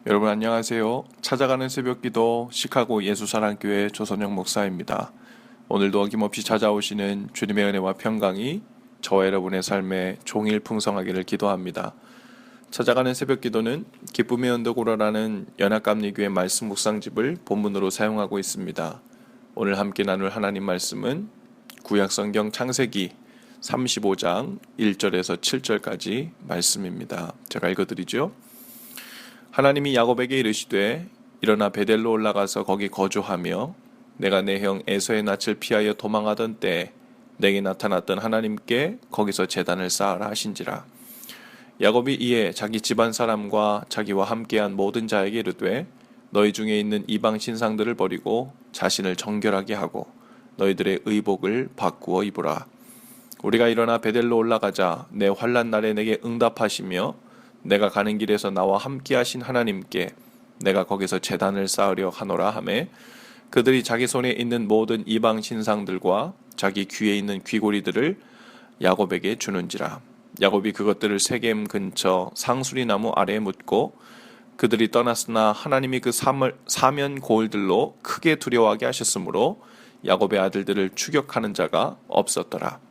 여러분 안녕하세요. 찾아가는 새벽기도 시카고 예수사랑교회 조선영 목사입니다. 오늘도 어김없이 찾아오시는 주님의 은혜와 평강이 저와 여러분의 삶에 종일 풍성하기를 기도합니다. 찾아가는 새벽기도는 기쁨의 언덕으로라는 연합감리교회 말씀 묵상집을 본문으로 사용하고 있습니다. 오늘 함께 나눌 하나님 말씀은 구약성경 창세기 35장 1절에서 7절까지 말씀입니다. 제가 읽어드리죠. 하나님이 야곱에게 이르시되 일어나 베델로 올라가서 거기 거주하며 내가 내 형 에서의 낯을 피하여 도망하던 때에 내게 나타났던 하나님께 거기서 제단을 쌓으라 하신지라. 야곱이 이에 자기 집안 사람과 자기와 함께한 모든 자에게 이르되 너희 중에 있는 이방 신상들을 버리고 자신을 정결하게 하고 너희들의 의복을 바꾸어 입으라. 우리가 일어나 베델로 올라가자 내 환난 날에 내게 응답하시며 내가 가는 길에서 나와 함께 하신 하나님께 내가 거기서 제단을 쌓으려 하노라 하매 그들이 자기 손에 있는 모든 이방 신상들과 자기 귀에 있는 귀고리들을 야곱에게 주는지라. 야곱이 그것들을 세겜 근처 상수리 나무 아래에 묻고 그들이 떠났으나 하나님이 그 사면 고을들로 크게 두려워하게 하셨으므로 야곱의 아들들을 추격하는 자가 없었더라.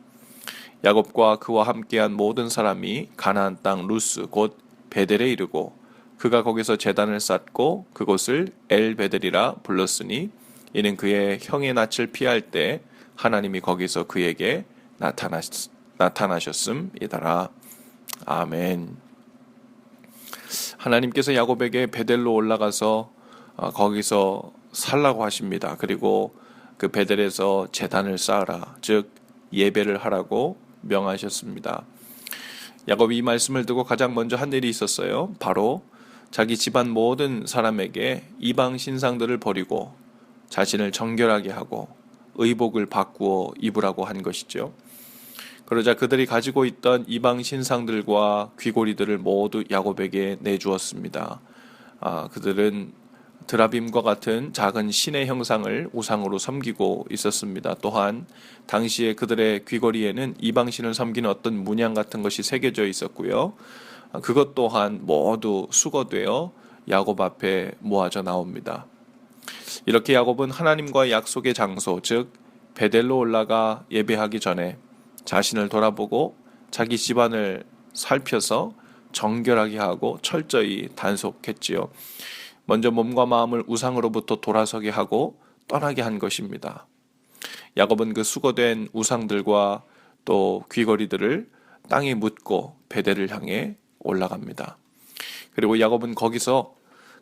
야곱과 그와 함께한 모든 사람이 가나안 땅 루스 곧 베델에 이르고 그가 거기서 제단을 쌓고 그곳을 엘베델이라 불렀으니 이는 그의 형의 낯을 피할 때 하나님이 거기서 그에게 나타나셨음이더라. 아멘. 하나님께서 야곱에게 베델로 올라가서 거기서 살라고 하십니다. 그리고 그 베델에서 제단을 쌓으라, 즉 예배를 하라고 명하셨습니다. 야곱이 이 말씀을 듣고 가장 먼저 한 일이 있었어요. 바로 자기 집안 모든 사람에게 이방 신상들을 버리고 자신을 정결하게 하고 의복을 바꾸어 입으라고 한 것이죠. 그러자 그들이 가지고 있던 이방 신상들과 귀고리들을 모두 야곱에게 내주었습니다. 그들은 드라빔과 같은 작은 신의 형상을 우상으로 섬기고 있었습니다. 또한 당시에 그들의 귀걸이에는 이방신을 섬기는 어떤 문양 같은 것이 새겨져 있었고요. 그것 또한 모두 수거되어 야곱 앞에 모아져 나옵니다. 이렇게 야곱은 하나님과의 약속의 장소, 즉 베델로 올라가 예배하기 전에 자신을 돌아보고 자기 집안을 살펴서 정결하게 하고 철저히 단속했지요. 먼저 몸과 마음을 우상으로부터 돌아서게 하고 떠나게 한 것입니다. 야곱은 그 수거된 우상들과 또 귀걸이들을 땅에 묻고 베델을 향해 올라갑니다. 그리고 야곱은 거기서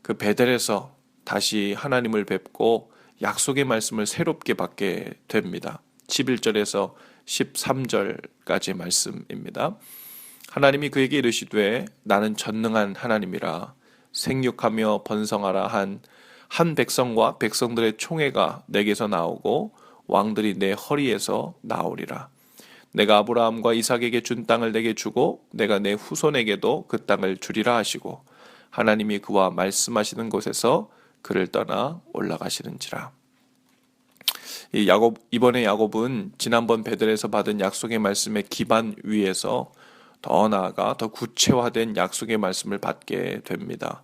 그 베델에서 다시 하나님을 뵙고 약속의 말씀을 새롭게 받게 됩니다. 11절에서 13절까지의 말씀입니다. 하나님이 그에게 이르시되 나는 전능한 하나님이라 생육하며 번성하라 한 백성과 백성들의 총회가 내게서 나오고 왕들이 내 허리에서 나오리라. 내가 아브라함과 이삭에게 준 땅을 내게 주고 내가 내 후손에게도 그 땅을 주리라 하시고 하나님이 그와 말씀하시는 곳에서 그를 떠나 올라가시는지라. 이번에 야곱은 지난번 베델에서 받은 약속의 말씀의 기반 위에서 더 나아가 더 구체화된 약속의 말씀을 받게 됩니다.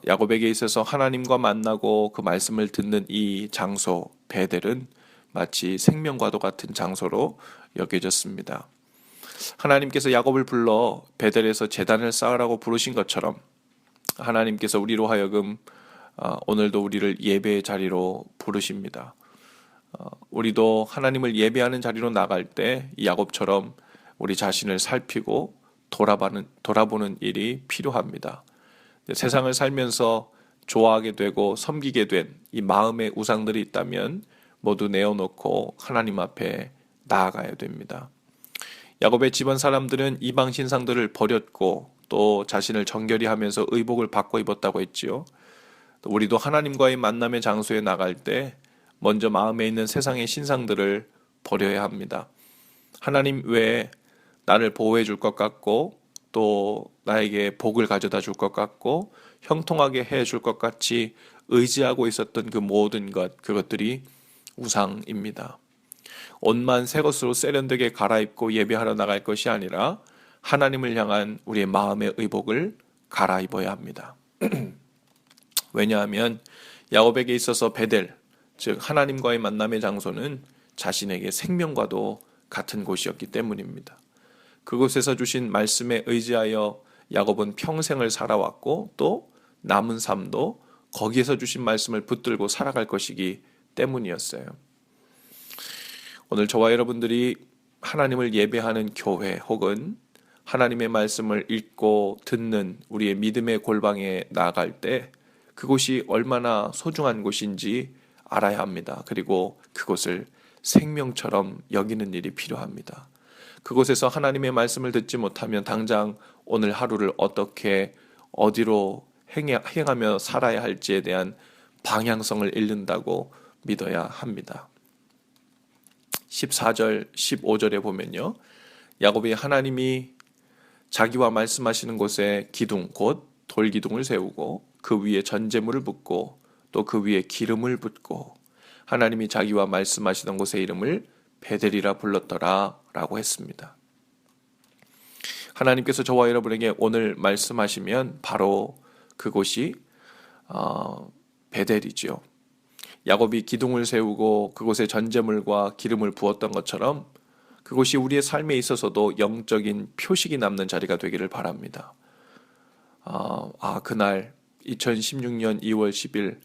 야곱에게 있어서 하나님과 만나고 그 말씀을 듣는 이 장소 베델은 마치 생명과도 같은 장소로 여겨졌습니다. 하나님께서 야곱을 불러 베델에서 제단을 쌓으라고 부르신 것처럼 하나님께서 우리로 하여금 오늘도 우리를 예배의 자리로 부르십니다. 우리도 하나님을 예배하는 자리로 나갈 때 야곱처럼 우리 자신을 살피고 돌아보는 일이 필요합니다. 세상을 살면서 좋아하게 되고 섬기게 된 이 마음의 우상들이 있다면 모두 내어놓고 하나님 앞에 나아가야 됩니다. 야곱의 집안 사람들은 이방 신상들을 버렸고 또 자신을 정결히 하면서 의복을 바꿔 입었다고 했지요. 우리도 하나님과의 만남의 장소에 나갈 때 먼저 마음에 있는 세상의 신상들을 버려야 합니다. 하나님 외에 나를 보호해 줄 것 같고 또 나에게 복을 가져다 줄 것 같고 형통하게 해 줄 것 같이 의지하고 있었던 그 모든 그것들이 우상입니다. 옷만 새 것으로 세련되게 갈아입고 예배하러 나갈 것이 아니라 하나님을 향한 우리의 마음의 의복을 갈아입어야 합니다. 왜냐하면 야곱에게 있어서 베델, 즉 하나님과의 만남의 장소는 자신에게 생명과도 같은 곳이었기 때문입니다. 그곳에서 주신 말씀에 의지하여 야곱은 평생을 살아왔고 또 남은 삶도 거기에서 주신 말씀을 붙들고 살아갈 것이기 때문이었어요. 오늘 저와 여러분들이 하나님을 예배하는 교회 혹은 하나님의 말씀을 읽고 듣는 우리의 믿음의 골방에 나아갈 때 그곳이 얼마나 소중한 곳인지 알아야 합니다. 그리고 그곳을 생명처럼 여기는 일이 필요합니다. 그곳에서 하나님의 말씀을 듣지 못하면 당장 오늘 하루를 어떻게 어디로 행하며 살아야 할지에 대한 방향성을 잃는다고 믿어야 합니다. 14절, 15절에 보면요. 야곱이 하나님이 자기와 말씀하시는 곳에 기둥, 곧 돌기둥을 세우고 그 위에 전제물을 붓고 또 그 위에 기름을 붓고 하나님이 자기와 말씀하시던 곳의 이름을 베델이라 불렀더라 라고 했습니다. 하나님께서 저와 여러분에게 오늘 말씀하시면 바로 그곳이 베델이지요. 야곱이 기둥을 세우고 그곳에 전제물과 기름을 부었던 것처럼 그곳이 우리의 삶에 있어서도 영적인 표식이 남는 자리가 되기를 바랍니다. 그날 2016년 2월 10일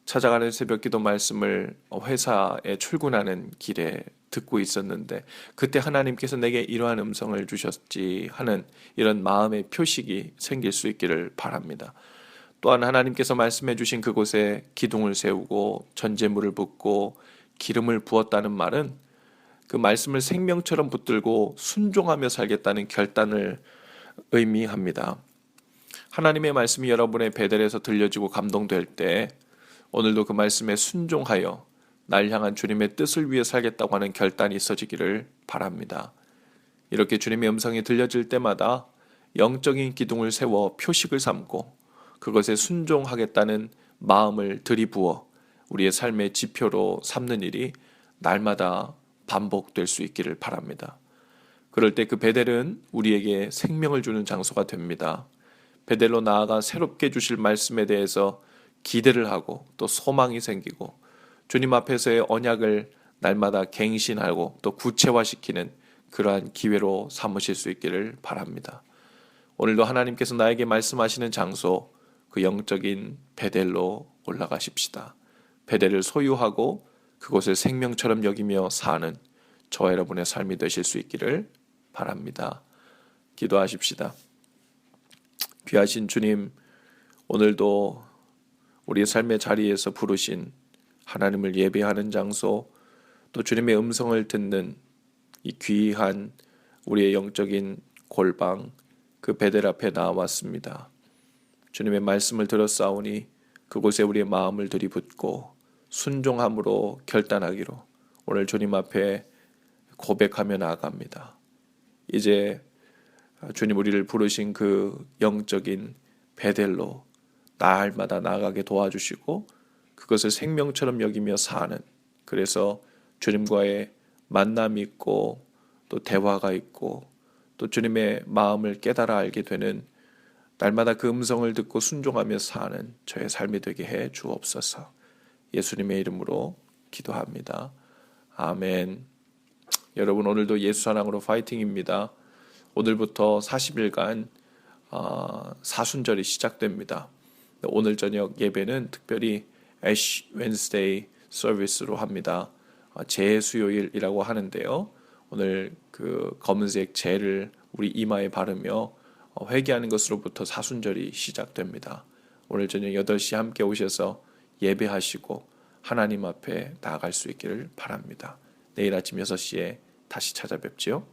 찾아가는 새벽기도 말씀을 회사에 출근하는 길에 듣고 있었는데 그때 하나님께서 내게 이러한 음성을 주셨지 하는 이런 마음의 표식이 생길 수 있기를 바랍니다. 또한 하나님께서 말씀해 주신 그곳에 기둥을 세우고 전제물을 붓고 기름을 부었다는 말은 그 말씀을 생명처럼 붙들고 순종하며 살겠다는 결단을 의미합니다. 하나님의 말씀이 여러분의 베델에서 들려지고 감동될 때 오늘도 그 말씀에 순종하여 날 향한 주님의 뜻을 위해 살겠다고 하는 결단이 있어지기를 바랍니다. 이렇게 주님의 음성이 들려질 때마다 영적인 기둥을 세워 표식을 삼고 그것에 순종하겠다는 마음을 들이부어 우리의 삶의 지표로 삼는 일이 날마다 반복될 수 있기를 바랍니다. 그럴 때 그 베델은 우리에게 생명을 주는 장소가 됩니다. 베델로 나아가 새롭게 주실 말씀에 대해서 기대를 하고 또 소망이 생기고 주님 앞에서의 언약을 날마다 갱신하고 또 구체화시키는 그러한 기회로 삼으실 수 있기를 바랍니다. 오늘도 하나님께서 나에게 말씀하시는 장소, 그 영적인 베델로 올라가십시다. 베델을 소유하고 그곳을 생명처럼 여기며 사는 저와 여러분의 삶이 되실 수 있기를 바랍니다. 기도하십시다. 귀하신 주님, 오늘도 우리의 삶의 자리에서 부르신 하나님을 예배하는 장소, 또 주님의 음성을 듣는 이 귀한 우리의 영적인 골방, 그 베델 앞에 나왔습니다. 주님의 말씀을 들었사오니 그곳에 우리의 마음을 들이붓고 순종함으로 결단하기로 오늘 주님 앞에 고백하며 나아갑니다. 이제 주님 우리를 부르신 그 영적인 베델로 날마다 나아가게 도와주시고 그것을 생명처럼 여기며 사는, 그래서 주님과의 만남이 있고 또 대화가 있고 또 주님의 마음을 깨달아 알게 되는 날마다 그 음성을 듣고 순종하며 사는 저의 삶이 되게 해 주옵소서. 예수님의 이름으로 기도합니다. 아멘. 여러분, 오늘도 예수 사랑으로 파이팅입니다. 오늘부터 40일간 사순절이 시작됩니다. 오늘 저녁 예배는 특별히 애쉬 웬스데이 서비스로 합니다. 재수요일이라고 하는데요. 오늘 그 검은색 재를 우리 이마에 바르며 회개하는 것으로부터 사순절이 시작됩니다. 오늘 저녁 8시 함께 오셔서 예배하시고 하나님 앞에 나아갈 수 있기를 바랍니다. 내일 아침 6시에 다시 찾아뵙지요.